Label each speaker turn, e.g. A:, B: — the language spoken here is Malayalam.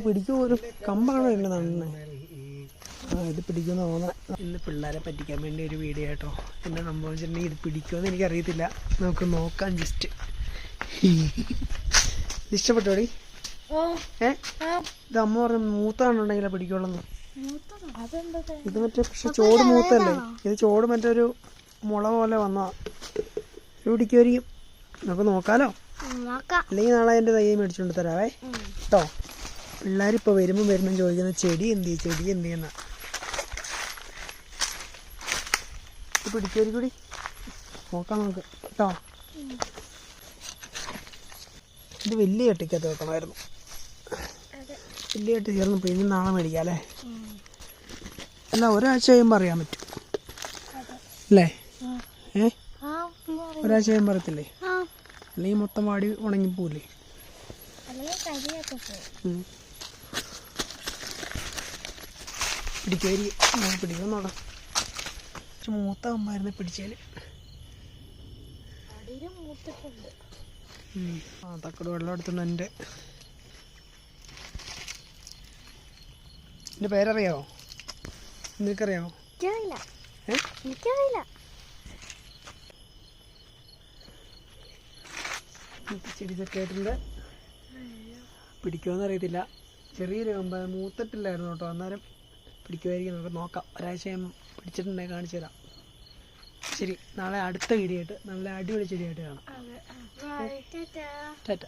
A: പിടിക്കും. ഒരു കമ്പാണോ ഇല്ല നന്നെ. ഇത് പിടിക്കുന്ന തോന്നുന്നത്. ഇന്ന് പിള്ളേരെ പറ്റിക്കാൻ വേണ്ടി ഒരു വീഡിയോ കേട്ടോ. എന്താ സംഭവം വെച്ചിട്ടുണ്ടെങ്കിൽ ഇത് പിടിക്കുമെന്ന് എനിക്കറിയത്തില്ല. നമുക്ക് നോക്കാം ജസ്റ്റ്. ഇഷ്ടപ്പെട്ടോടി? ഇത് അമ്മ പറഞ്ഞ മൂത്താണുണ്ടെങ്കിലേ പിടിക്കുള്ളൂ. ഇത് മറ്റേ പക്ഷെ ചോട് മൂത്തല്ലേ. ഇത് ചോട് മറ്റൊരു മുള പോലെ വന്നാ പിടിക്കുമായിരിക്കും. നമുക്ക് നോക്കാലോ. അല്ലെങ്കിൽ നാളെ എൻ്റെ തയ്യെ മേടിച്ചുകൊണ്ട് തരാവേ കേട്ടോ. പിള്ളേരിപ്പോൾ വരുമ്പം ചോദിക്കുന്ന ചെടി എന്ത് ചെയ്യുന്ന. ഇത് പിടിക്കുമായിരിക്കും കൂടി. നോക്കാം നമുക്ക് കേട്ടോ. ഇത് വലിയ ചട്ടിക്കകത്ത് വെക്കണമായിരുന്നു. വലിയ ചട്ടി ചേർന്നപ്പോൾ ഇനി നാളെ മേടിക്കാം അല്ലേ. അല്ല ഒരാഴ്ച കഴിയുമ്പോൾ അറിയാൻ പറ്റും അല്ലേ. ഒരാഴ്ച കഴിയുമ്പോൾ അറിയത്തില്ലേ. അല്ലെങ്കിൽ മൊത്തം വാടി ഉണങ്ങിപ്പോവില്ലേ. പിടിക്കുമായിരിക്കും. പിടിക്കുന്നോടാ. മൂത്ത അമ്മായിരുന്നു പിടിച്ചാല്. തക്കട് വെള്ളം എടുത്തുണ്ട്. എൻ്റെ പേരറിയാവോ? നിനക്കറിയാവോ? ചെടി സെറ്റ് ആയിട്ടുണ്ട്. പിടിക്കുമെന്ന് അറിയത്തില്ല. ചെറിയൊരു കമ്പ മൂത്തിട്ടില്ലായിരുന്നു കേട്ടോ. അന്നേരം പിടിക്കുമായിരിക്കും. നമുക്ക് നോക്കാം. ഒരാഴ്ച പിടിച്ചിട്ടുണ്ടെങ്കിൽ കാണിച്ചു തരാം. ശരി, നാളെ അടുത്ത വീഡിയോ ആയിട്ട് നല്ല അടിപൊളി ചെടിയായിട്ട് കാണാം. ടാറ്റ.